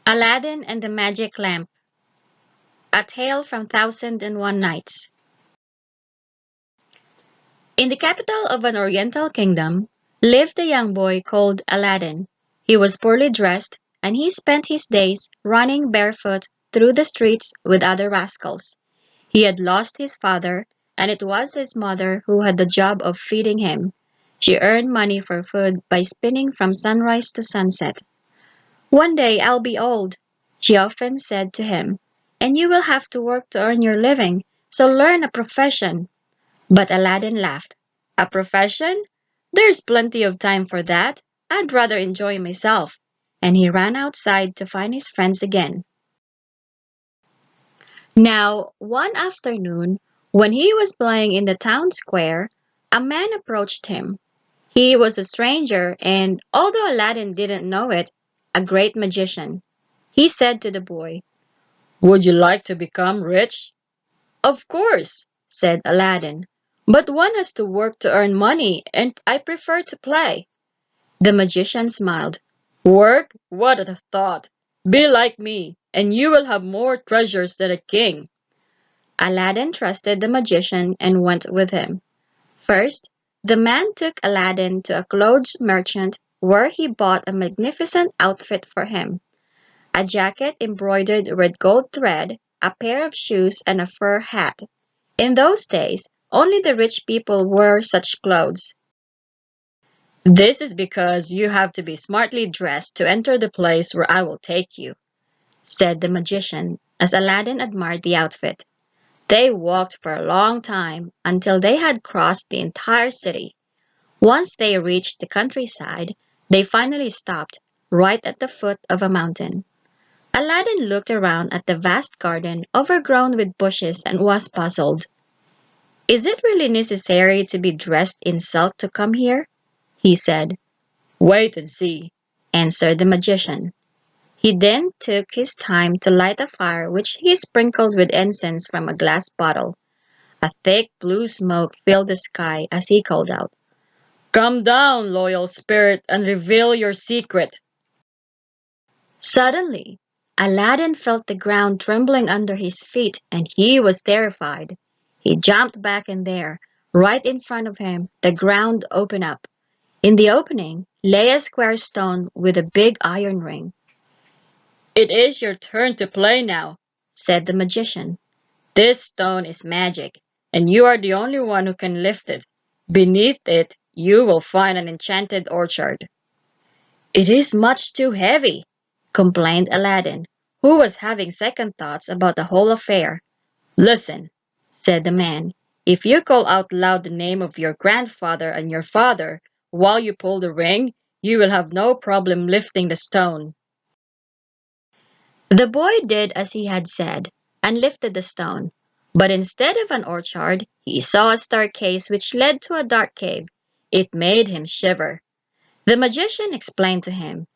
Aladdin and the Magic Lamp, a tale from Thousand and One Nights. In the capital of an Oriental kingdom lived a young boy called Aladdin. He was poorly dressed, and he spent his days running barefoot through the streets with other rascals. He had lost his father, and it was his mother who had the job of feeding him. She earned money for food by spinning from sunrise to sunset. "One day I'll be old," she often said to him, "and you will have to work to earn your living, so learn a profession." But Aladdin laughed. "A profession? There's plenty of time for that. I'd rather enjoy myself." And he ran outside to find his friends again. Now, one afternoon, when he was playing in the town square, a man approached him. He was a stranger and, although Aladdin didn't know it, a great magician. He said to the boy, "Would you like to become rich?" "Of course," said Aladdin, "but one has to work to earn money, and I prefer to play." The magician smiled. "Work? What a thought! Be like me, and you will have more treasures than a king." Aladdin trusted the magician and went with him. First, the man took Aladdin to a clothes merchant where he bought a magnificent outfit for him. A jacket embroidered with gold thread, a pair of shoes, and a fur hat. In those days, only the rich people wore such clothes. "This is because you have to be smartly dressed to enter the place where I will take you," said the magician as Aladdin admired the outfit. They walked for a long time until they had crossed the entire city. Once they reached the countryside, they finally stopped, right at the foot of a mountain. Aladdin looked around at the vast garden overgrown with bushes and was puzzled. "Is it really necessary to be dressed in silk to come here?" he said. "Wait and see," answered the magician. He then took his time to light a fire which he sprinkled with incense from a glass bottle. A thick blue smoke filled the sky as he called out, "Come down, loyal spirit, and reveal your secret." Suddenly, Aladdin felt the ground trembling under his feet, and he was terrified. He jumped back in there. Right in front of him, the ground opened up. In the opening lay a square stone with a big iron ring. "It is your turn to play now," said the magician. "This stone is magic, and you are the only one who can lift it. Beneath it, you will find an enchanted orchard." "It is much too heavy," complained Aladdin, who was having second thoughts about the whole affair. "Listen," said the man. "If you call out loud the name of your grandfather and your father while you pull the ring, you will have no problem lifting the stone." The boy did as he had said, and lifted the stone. But instead of an orchard, he saw a staircase which led to a dark cave. It made him shiver. The magician explained to him,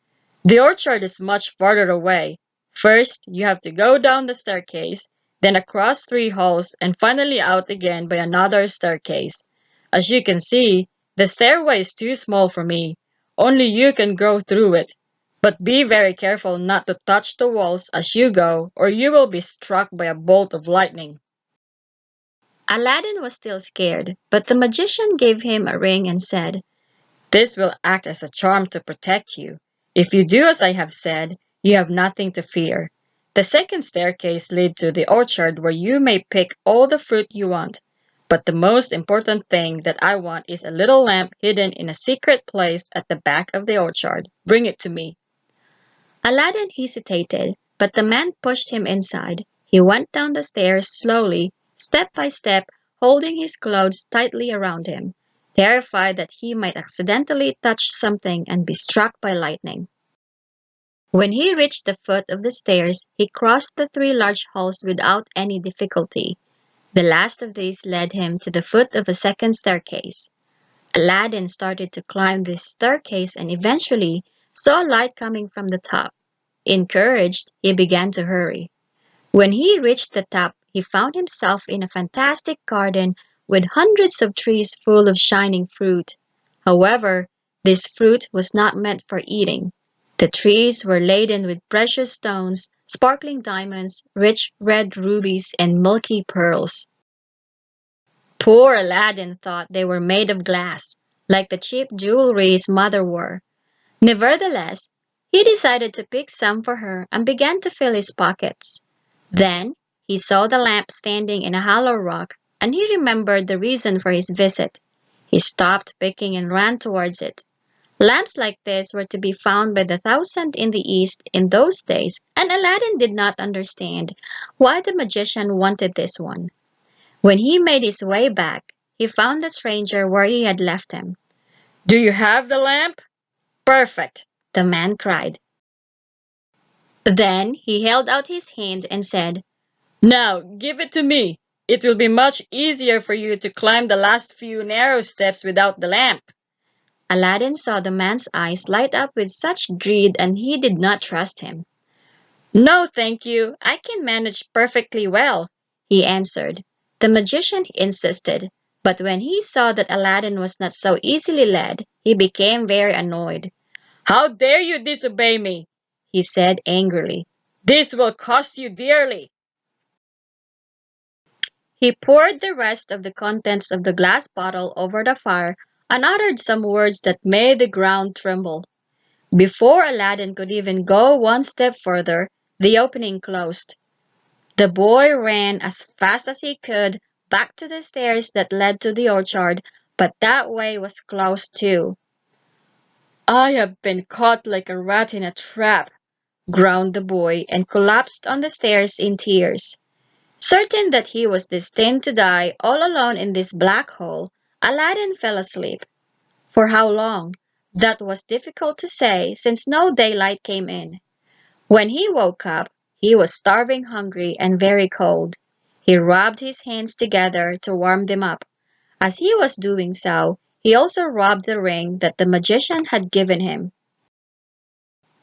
"The orchard is much farther away. First, you have to go down the staircase, then across three halls, and finally out again by another staircase. As you can see, the stairway is too small for me. Only you can go through it. But be very careful not to touch the walls as you go, or you will be struck by a bolt of lightning." Aladdin was still scared, but the magician gave him a ring and said, "This will act as a charm to protect you. If you do as I have said, you have nothing to fear. The second staircase leads to the orchard where you may pick all the fruit you want. But the most important thing that I want is a little lamp hidden in a secret place at the back of the orchard. Bring it to me." Aladdin hesitated, but the man pushed him inside. He went down the stairs slowly, step by step, holding his clothes tightly around him, terrified that he might accidentally touch something and be struck by lightning. When he reached the foot of the stairs, he crossed the three large halls without any difficulty. The last of these led him to the foot of a second staircase. Aladdin started to climb this staircase and eventually saw light coming from the top. Encouraged, he began to hurry. When he reached the top, he found himself in a fantastic garden with hundreds of trees full of shining fruit. However, this fruit was not meant for eating. The trees were laden with precious stones, sparkling diamonds, rich red rubies, and milky pearls. Poor Aladdin thought they were made of glass, like the cheap jewelry his mother wore. Nevertheless, he decided to pick some for her and began to fill his pockets. Then he saw the lamp standing in a hollow rock, and he remembered the reason for his visit. He stopped picking and ran towards it. Lamps like this were to be found by the thousand in the East in those days, and Aladdin did not understand why the magician wanted this one. When he made his way back, he found the stranger where he had left him. "Do you have the lamp?" "Perfect," the man cried. Then he held out his hand and said, "Now give it to me. It will be much easier for you to climb the last few narrow steps without the lamp." Aladdin saw the man's eyes light up with such greed and he did not trust him. "No, thank you. I can manage perfectly well," he answered. The magician insisted, but when he saw that Aladdin was not so easily led, he became very annoyed. "How dare you disobey me?" he said angrily. "This will cost you dearly." He poured the rest of the contents of the glass bottle over the fire and uttered some words that made the ground tremble. Before Aladdin could even go one step further, the opening closed. The boy ran as fast as he could back to the stairs that led to the orchard, but that way was closed too. "I have been caught like a rat in a trap," groaned the boy, and collapsed on the stairs in tears. Certain that he was destined to die all alone in this black hole, Aladdin fell asleep. For how long? That was difficult to say, since no daylight came in. When he woke up, he was starving hungry and very cold. He rubbed his hands together to warm them up. As he was doing so, he also rubbed the ring that the magician had given him.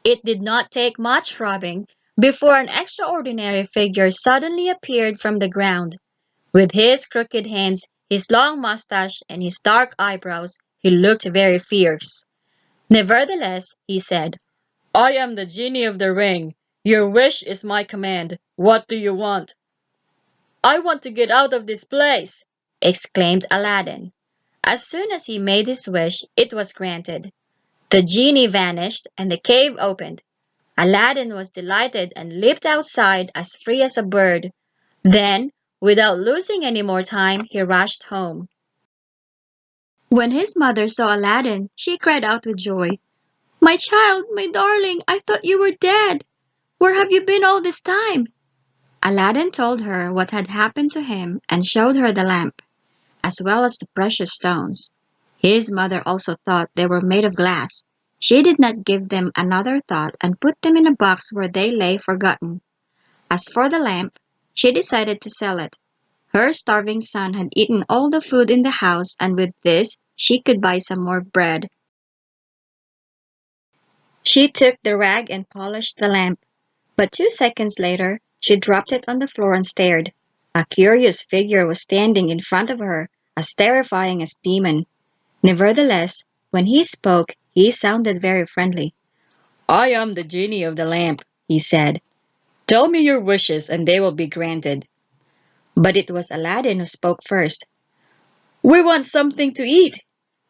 It did not take much rubbing before an extraordinary figure suddenly appeared from the ground. With his crooked hands, his long mustache, and his dark eyebrows, he looked very fierce. Nevertheless, he said, "I am the genie of the ring. Your wish is my command. What do you want?" "I want to get out of this place!" exclaimed Aladdin. As soon as he made his wish, it was granted. The genie vanished and the cave opened. Aladdin was delighted and leaped outside as free as a bird. Then, without losing any more time, he rushed home. When his mother saw Aladdin, she cried out with joy, "My child, my darling, I thought you were dead. Where have you been all this time?" Aladdin told her what had happened to him and showed her the lamp, as well as the precious stones. His mother also thought they were made of glass. She did not give them another thought and put them in a box where they lay forgotten. As for the lamp, she decided to sell it. Her starving son had eaten all the food in the house, and with this she could buy some more bread. She took the rag and polished the lamp, but 2 seconds later she dropped it on the floor and stared. A curious figure was standing in front of her, as terrifying as demon. Nevertheless, when he spoke, he sounded very friendly. "I am the genie of the lamp," he said. "Tell me your wishes and they will be granted." But it was Aladdin who spoke first. "We want something to eat."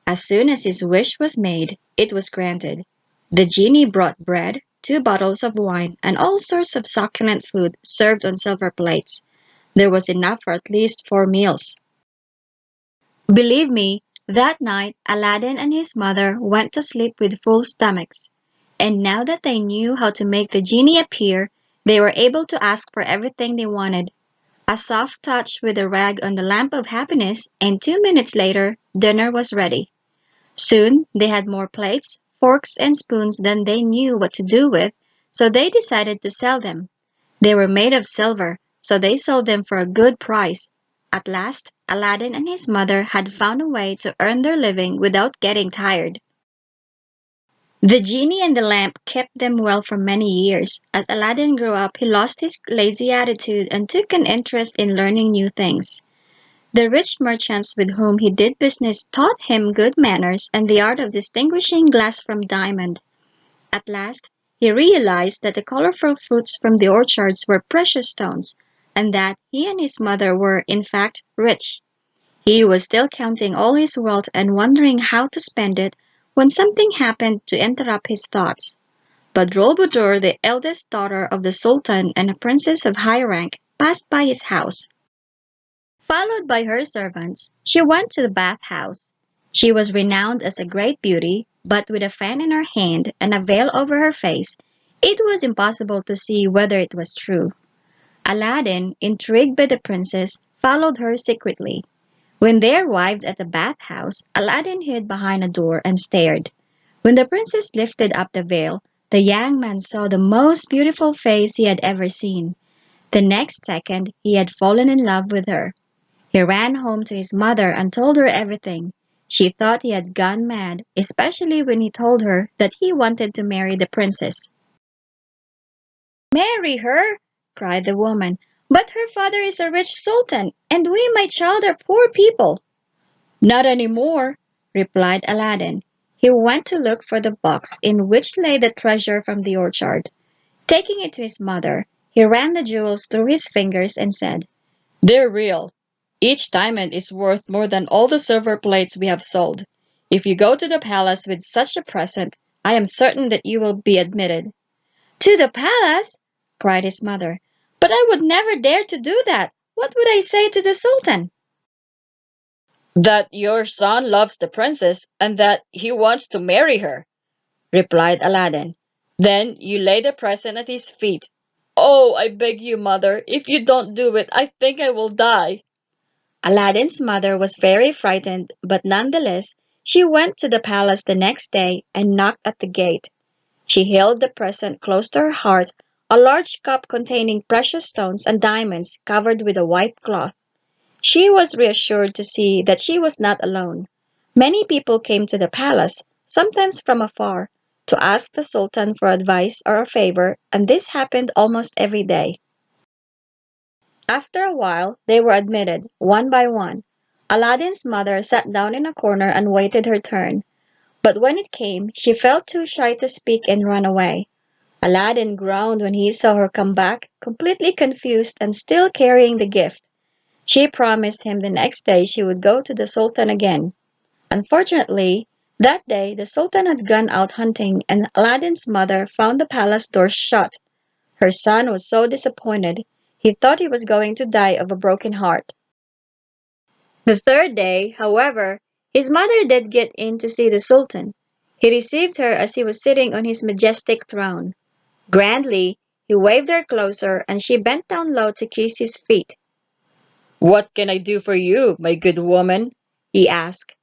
As soon as his wish was made, it was granted. The genie brought bread, 2 bottles of wine, and all sorts of succulent food served on silver plates. There was enough for at least 4 meals. Believe me, that night Aladdin and his mother went to sleep with full stomachs. And now that they knew how to make the genie appear, they were able to ask for everything they wanted. A soft touch with a rag on the lamp of happiness, and 2 minutes later, dinner was ready. Soon they had more plates, forks, and spoons than they knew what to do with, so they decided to sell them. They were made of silver, so they sold them for a good price. At last, Aladdin and his mother had found a way to earn their living without getting tired. The genie and the lamp kept them well for many years. As Aladdin grew up, he lost his lazy attitude and took an interest in learning new things. The rich merchants with whom he did business taught him good manners and the art of distinguishing glass from diamond. At last, he realized that the colorful fruits from the orchards were precious stones, and that he and his mother were, in fact, rich. He was still counting all his wealth and wondering how to spend it when something happened to interrupt his thoughts. Badroulbadour, the eldest daughter of the Sultan and a princess of high rank, passed by his house. Followed by her servants, she went to the bath-house. She was renowned as a great beauty, but with a fan in her hand and a veil over her face, it was impossible to see whether it was true. Aladdin, intrigued by the princess, followed her secretly. When they arrived at the bath-house, Aladdin hid behind a door and stared. When the princess lifted up the veil, the young man saw the most beautiful face he had ever seen. The next second, he had fallen in love with her. He ran home to his mother and told her everything. She thought he had gone mad, especially when he told her that he wanted to marry the princess. "Marry her?" cried the woman. "But her father is a rich sultan, and we, my child, are poor people." "Not any more," replied Aladdin. He went to look for the box in which lay the treasure from the orchard. Taking it to his mother, he ran the jewels through his fingers and said, "They're real. Each diamond is worth more than all the silver plates we have sold. If you go to the palace with such a present, I am certain that you will be admitted." "To the palace?" cried his mother. "But I would never dare to do that. What would I say to the sultan?" "That your son loves the princess and that he wants to marry her," replied Aladdin. "Then you lay the present at his feet. Oh, I beg you, mother, if you don't do it, I think I will die." Aladdin's mother was very frightened, but nonetheless, she went to the palace the next day and knocked at the gate. She held the present close to her heart, a large cup containing precious stones and diamonds covered with a white cloth. She was reassured to see that she was not alone. Many people came to the palace, sometimes from afar, to ask the Sultan for advice or a favor, and this happened almost every day. After a while, they were admitted, one by one. Aladdin's mother sat down in a corner and waited her turn. But when it came, she felt too shy to speak and ran away. Aladdin groaned when he saw her come back, completely confused and still carrying the gift. She promised him the next day she would go to the Sultan again. Unfortunately, that day the Sultan had gone out hunting and Aladdin's mother found the palace door shut. Her son was so disappointed, he thought he was going to die of a broken heart. The third day, however, his mother did get in to see the Sultan. He received her as he was sitting on his majestic throne. Grandly, he waved her closer and she bent down low to kiss his feet. "What can I do for you, my good woman?" he asked.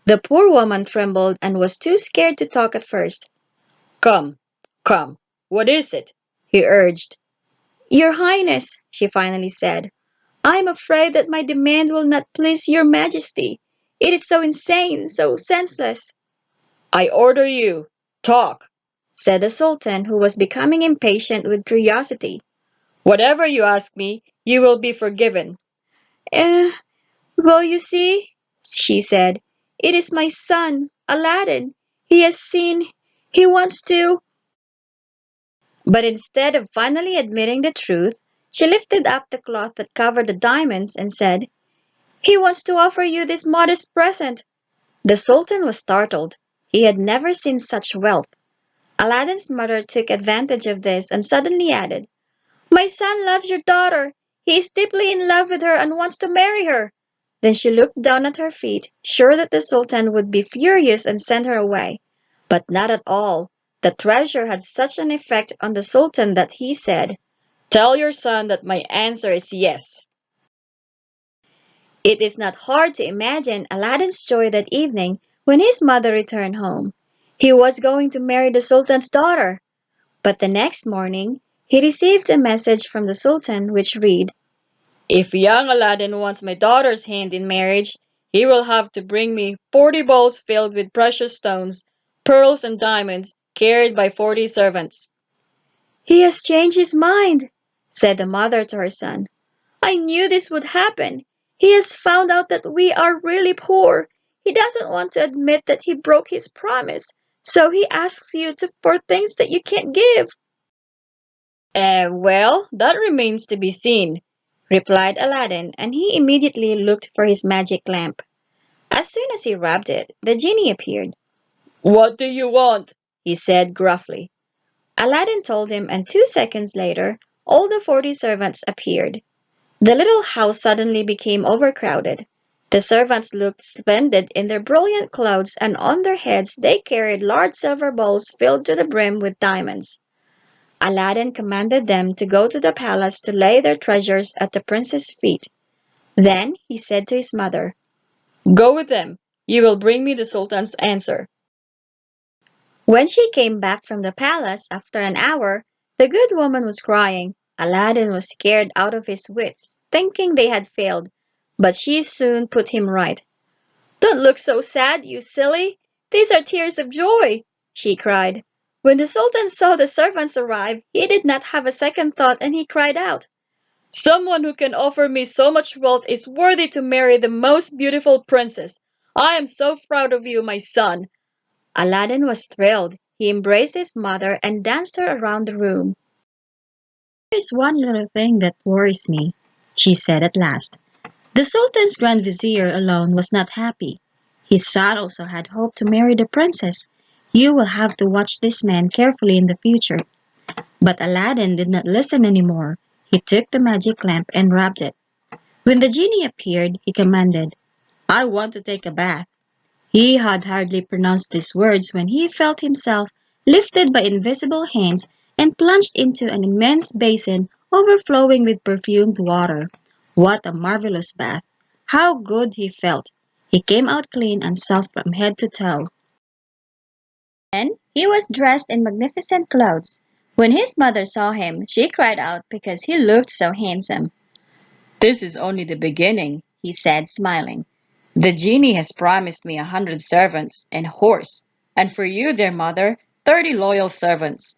The poor woman trembled and was too scared to talk at first. "Come, come, what is it?" He urged. "Your Highness," she finally said, "I am afraid that my demand will not please your Majesty. It is so insane, so senseless." "I order you, talk." said the Sultan, who was becoming impatient with curiosity. "Whatever you ask me, you will be forgiven." Eh, well, you see, she said, it is my son, Aladdin. He has seen, he wants to. But instead of finally admitting the truth, she lifted up the cloth that covered the diamonds and said, "He wants to offer you this modest present." The Sultan was startled. He had never seen such wealth. Aladdin's mother took advantage of this and suddenly added, "My son loves your daughter. He is deeply in love with her and wants to marry her." Then she looked down at her feet, sure that the Sultan would be furious and send her away. But not at all. The treasure had such an effect on the Sultan that he said, "Tell your son that my answer is yes." It is not hard to imagine Aladdin's joy that evening when his mother returned home. He was going to marry the Sultan's daughter. But the next morning, he received a message from the Sultan which read, "If young Aladdin wants my daughter's hand in marriage, he will have to bring me 40 bowls filled with precious stones, pearls, and diamonds, carried by 40 servants." "He has changed his mind," said the mother to her son. "I knew this would happen. He has found out that we are really poor. He doesn't want to admit that he broke his promise. So he asks you for things that you can't give. Well, that remains to be seen, replied Aladdin, and he immediately looked for his magic lamp. As soon as he rubbed it, the genie appeared. What do you want? He said gruffly. Aladdin told him, and 2 seconds later, all the 40 servants appeared. The little house suddenly became overcrowded. The servants looked splendid in their brilliant clothes, and on their heads they carried large silver bowls filled to the brim with diamonds. Aladdin commanded them to go to the palace to lay their treasures at the prince's feet. Then he said to his mother, Go with them. You will bring me the Sultan's answer. When she came back from the palace after an hour, the good woman was crying. Aladdin was scared out of his wits, thinking they had failed, but she soon put him right. Don't look so sad, you silly! These are tears of joy, she cried. When the Sultan saw the servants arrive, he did not have a second thought and he cried out, Someone who can offer me so much wealth is worthy to marry the most beautiful princess. I am so proud of you, my son. Aladdin was thrilled. He embraced his mother and danced her around the room. There is one little thing that worries me, she said at last. The Sultan's Grand Vizier alone was not happy. His son also had hoped to marry the princess. You will have to watch this man carefully in the future. But Aladdin did not listen anymore. He took the magic lamp and rubbed it. When the genie appeared, he commanded, I want to take a bath. He had hardly pronounced these words when he felt himself lifted by invisible hands and plunged into an immense basin overflowing with perfumed water. What a marvelous bath! How good he felt! He came out clean and soft from head to toe. Then he was dressed in magnificent clothes. When his mother saw him, she cried out because he looked so handsome. This is only the beginning, He said, smiling. the genie has promised me 100 servants and horse, and for you, dear mother, 30 loyal servants.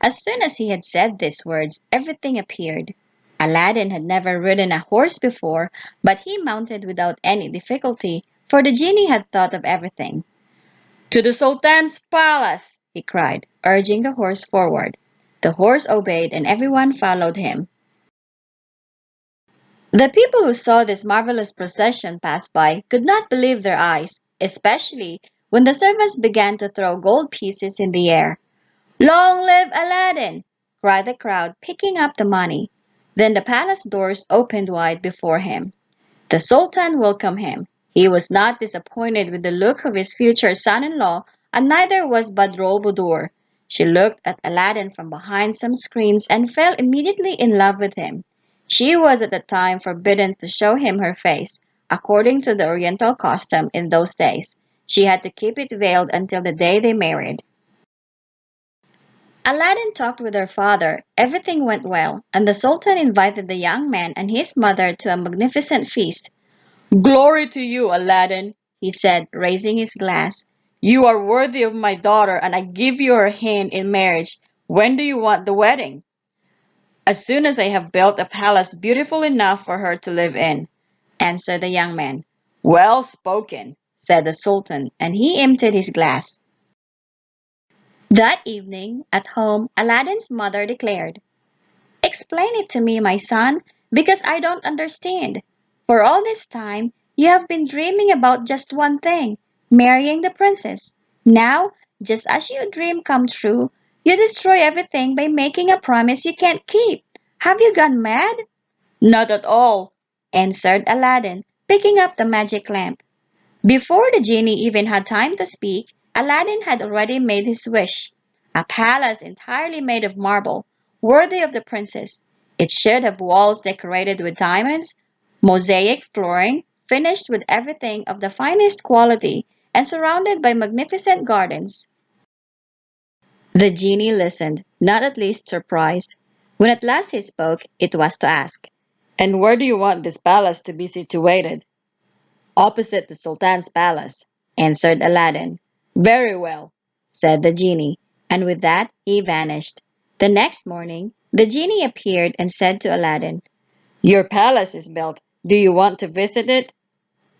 As soon as he had said these words, everything appeared. Aladdin had never ridden a horse before, but he mounted without any difficulty, for the genie had thought of everything. To the Sultan's palace! He cried, urging the horse forward. The horse obeyed, and everyone followed him. The people who saw this marvelous procession pass by could not believe their eyes, especially when the servants began to throw gold pieces in the air. Long live Aladdin! Cried the crowd, picking up the money. Then the palace doors opened wide before him. The Sultan welcomed him. He was not disappointed with the look of his future son-in-law, and neither was Badroulbadour. She looked at Aladdin from behind some screens and fell immediately in love with him. She was at the time forbidden to show him her face, according to the Oriental custom in those days. She had to keep it veiled until the day they married. Aladdin talked with her father. Everything went well, and the Sultan invited the young man and his mother to a magnificent feast. Glory to you, Aladdin, He said, raising his glass. you are worthy of my daughter, and I give you her hand in marriage. When do you want the wedding? As soon as I have built a palace beautiful enough for her to live in, Answered the young man. well spoken. Said the Sultan, and he emptied his glass. That evening, at home, Aladdin's mother declared, Explain it to me, my son, because I don't understand. For all this time, you have been dreaming about just one thing, marrying the princess. Now, just as your dream come true, you destroy everything by making a promise you can't keep. Have you gone mad? Not at all. Answered Aladdin, picking up the magic lamp. Before the genie even had time to speak, Aladdin had already made his wish. A palace entirely made of marble, worthy of the princess. It should have walls decorated with diamonds, mosaic flooring, finished with everything of the finest quality, and surrounded by magnificent gardens. The genie listened, not at least surprised. When at last he spoke, it was to ask, And where do you want this palace to be situated? Opposite the Sultan's palace, answered Aladdin. Very well. Said the genie, and with that he vanished. The next morning the genie appeared and said to Aladdin, Your palace is built. Do you want to visit it?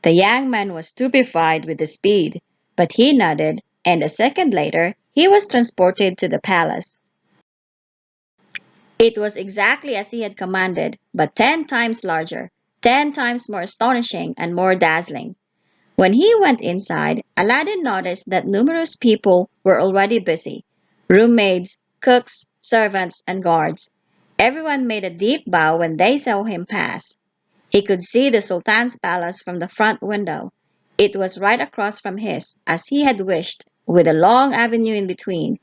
The young man was stupefied with the speed, but he nodded and a second later he was transported to the palace. It was exactly as he had commanded, but 10 times larger, 10 times more astonishing and more dazzling. When he went inside, Aladdin noticed that numerous people were already busy: roommaids, cooks, servants, and guards. Everyone made a deep bow when they saw him pass. He could see the Sultan's palace from the front window. It was right across from his, as he had wished, with a long avenue in between.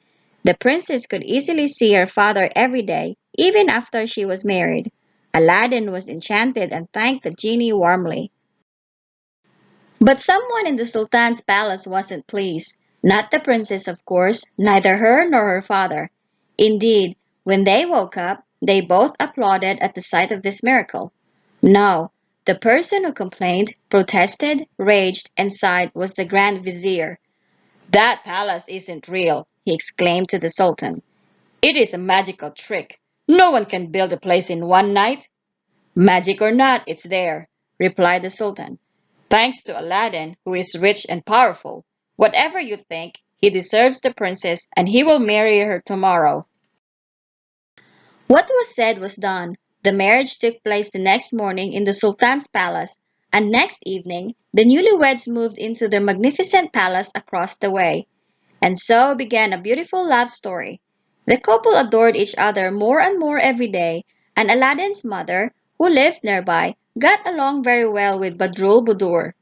The princess could easily see her father every day, even after she was married. Aladdin was enchanted and thanked the genie warmly. But someone in the Sultan's palace wasn't pleased. Not the princess, of course, neither her nor her father. Indeed, when they woke up, they both applauded at the sight of this miracle. No, the person who complained, protested, raged, and sighed was the Grand Vizier. "That palace isn't real," he exclaimed to the Sultan. "It is a magical trick. No one can build a place in one night." "Magic or not, it's there," replied the Sultan. "Thanks to Aladdin, who is rich and powerful. Whatever you think, he deserves the princess and he will marry her tomorrow." What was said was done. The marriage took place the next morning in the Sultan's palace, and next evening the newlyweds moved into their magnificent palace across the way. And so began a beautiful love story. The couple adored each other more and more every day, and Aladdin's mother, who lived nearby, got along very well with Badrul Budur.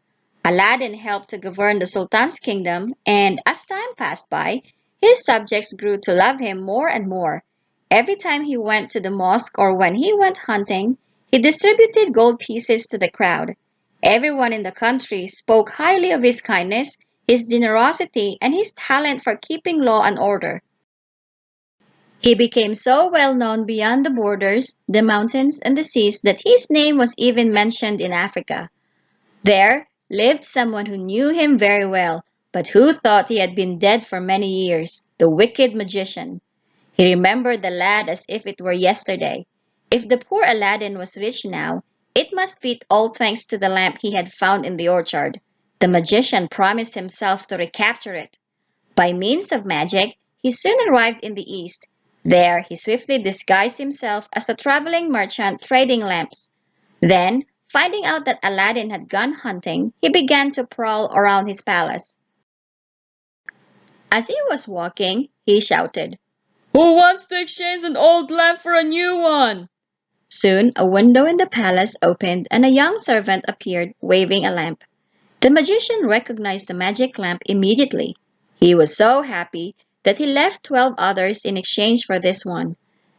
Aladdin helped to govern the Sultan's kingdom, and as time passed by, his subjects grew to love him more and more. Every time he went to the mosque or when he went hunting, he distributed gold pieces to the crowd. Everyone in the country spoke highly of his kindness, his generosity, and his talent for keeping law and order. He became so well known beyond the borders, the mountains, and the seas that his name was even mentioned in Africa. There lived someone who knew him very well, but who thought he had been dead for many years, the wicked magician. He remembered the lad as if it were yesterday. If the poor Aladdin was rich now, it must be all thanks to the lamp he had found in the orchard. The magician promised himself to recapture it. By means of magic, he soon arrived in the East. There he swiftly disguised himself as a traveling merchant trading lamps. Then, finding out that Aladdin had gone hunting, he began to prowl around his palace. As he was walking, he shouted, Who wants to exchange an old lamp for a new one? Soon a window in the palace opened and a young servant appeared, waving a lamp. The magician recognized the magic lamp immediately. He was so happy that he left 12 others in exchange for this one.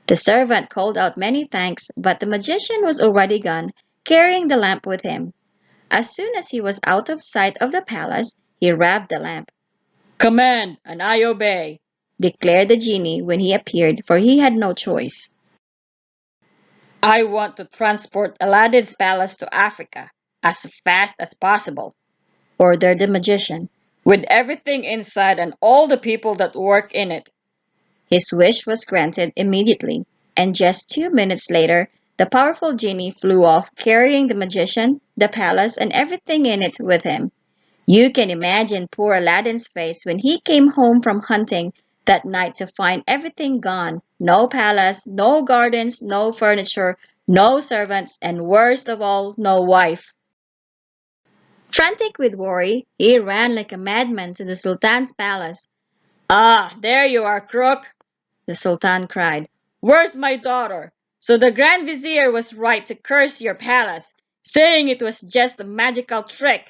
The servant called out many thanks, but the magician was already gone, carrying the lamp with him. As soon as he was out of sight of the palace, he rubbed the lamp. Command, and I obey, Declared the genie when he appeared, for he had no choice. I want to transport Aladdin's palace to Africa as fast as possible, Ordered the magician. with everything inside and all the people that work in it. His wish was granted immediately, and just 2 minutes later, the powerful genie flew off, carrying the magician, the palace, and everything in it with him. You can imagine poor Aladdin's face when he came home from hunting that night to find everything gone. No palace, no gardens, no furniture, no servants, and worst of all, no wife. Frantic with worry, he ran like a madman to the Sultan's palace. Ah, there you are, crook, The Sultan cried. where's my daughter? So the Grand Vizier was right to curse your palace, saying it was just a magical trick.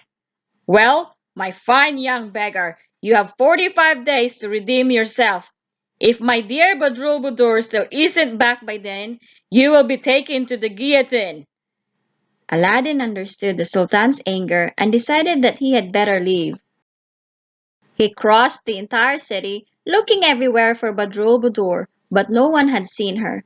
Well, my fine young beggar, you have 45 days to redeem yourself. If my dear Badrul Budur still isn't back by then, you will be taken to the guillotine. Aladdin understood the Sultan's anger and decided that he had better leave. He crossed the entire city, looking everywhere for Badrul Budur, but no one had seen her.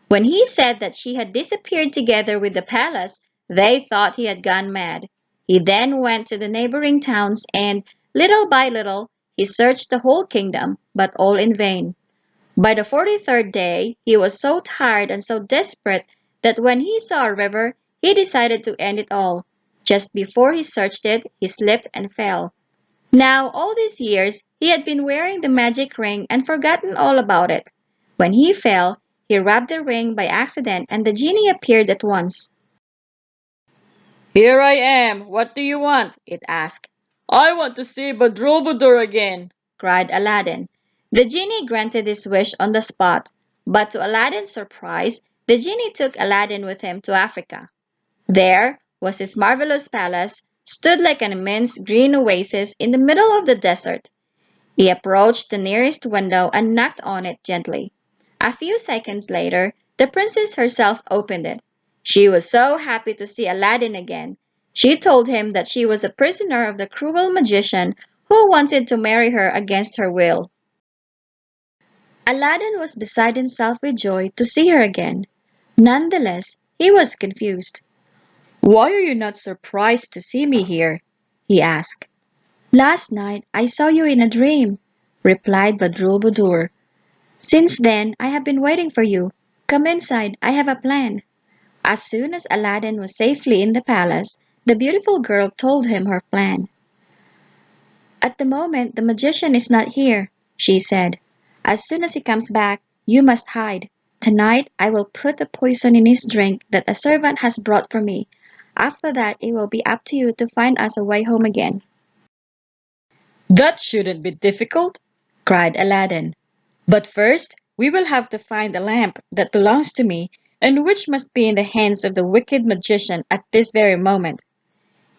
When he said that she had disappeared together with the palace, they thought he had gone mad. He then went to the neighboring towns and, little by little, he searched the whole kingdom, but all in vain. By the 43rd day, he was so tired and so desperate that when he saw a river, he decided to end it all. Just before he searched it, he slipped and fell. Now, all these years, he had been wearing the magic ring and forgotten all about it. When he fell, he rubbed the ring by accident and the genie appeared at once. Here I am. What do you want? It asked. I want to see Badroulbadour again, Cried Aladdin. The genie granted his wish on the spot, but to Aladdin's surprise, the genie took Aladdin with him to Africa. There was his marvelous palace, stood like an immense green oasis in the middle of the desert. He approached the nearest window and knocked on it gently. A few seconds later, the princess herself opened it. She was so happy to see Aladdin again. She told him that she was a prisoner of the cruel magician who wanted to marry her against her will. Aladdin was beside himself with joy to see her again. Nonetheless, he was confused. "Why are you not surprised to see me here?" he asked. "Last night I saw you in a dream," replied Badroulbadour. "Since then I have been waiting for you. Come inside, I have a plan." As soon as Aladdin was safely in the palace, the beautiful girl told him her plan. "At the moment the magician is not here," she said. "As soon as he comes back, you must hide. Tonight I will put a poison in his drink that a servant has brought for me. After that it will be up to you to find us a way home again." That shouldn't be difficult, cried Aladdin. But first, we will have to find a lamp that belongs to me and which must be in the hands of the wicked magician at this very moment.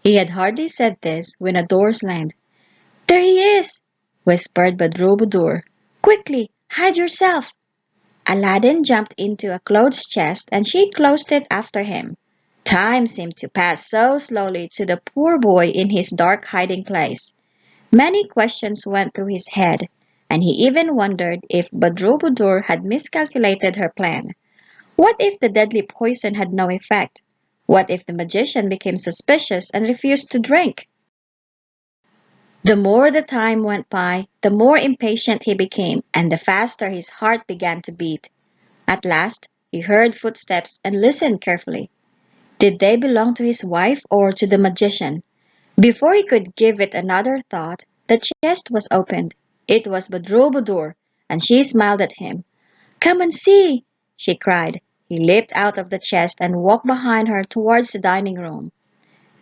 He had hardly said this when a door slammed. "There he is!" whispered Badroulbadour. "Quickly, hide yourself!" Aladdin jumped into a clothes chest and she closed it after him. Time seemed to pass so slowly to the poor boy in his dark hiding place. Many questions went through his head, and he even wondered if Badroulbadour had miscalculated her plan. What if the deadly poison had no effect? What if the magician became suspicious and refused to drink? The more the time went by, the more impatient he became, and the faster his heart began to beat. At last, he heard footsteps and listened carefully. Did they belong to his wife or to the magician? Before he could give it another thought, the chest was opened. It was Badroulbadour, and she smiled at him. "Come and see!" she cried. He leaped out of the chest and walked behind her towards the dining room.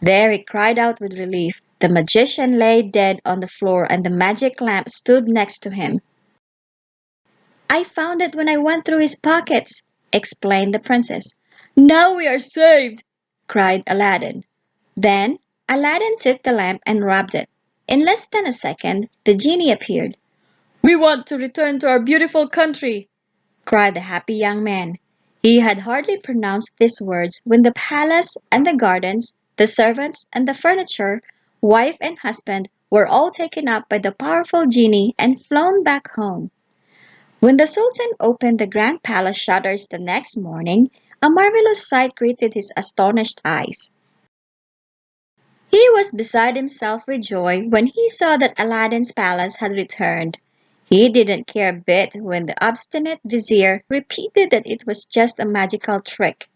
There he cried out with relief. The magician lay dead on the floor and the magic lamp stood next to him. "I found it when I went through his pockets," explained the princess. "Now we are saved!" cried Aladdin. Then Aladdin took the lamp and rubbed it. In less than a second, the genie appeared. We want to return to our beautiful country, Cried the happy young man. He had hardly pronounced these words when the palace and the gardens, the servants and the furniture, wife and husband were all taken up by the powerful genie and flown back home. When the Sultan opened the grand palace shutters the next morning, a marvelous sight greeted his astonished eyes. He was beside himself with joy when he saw that Aladdin's palace had returned. He didn't care a bit when the obstinate vizier repeated that it was just a magical trick.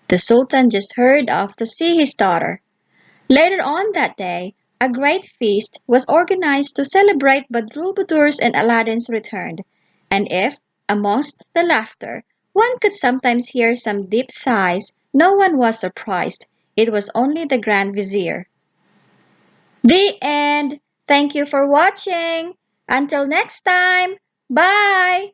The Sultan just hurried off to see his daughter. Later on that day, a great feast was organized to celebrate Badroulbadour's and Aladdin's return, and if, amongst the laughter, one could sometimes hear some deep sighs, no one was surprised. It was only the Grand Vizier. The end. Thank you for watching. Until next time. Bye.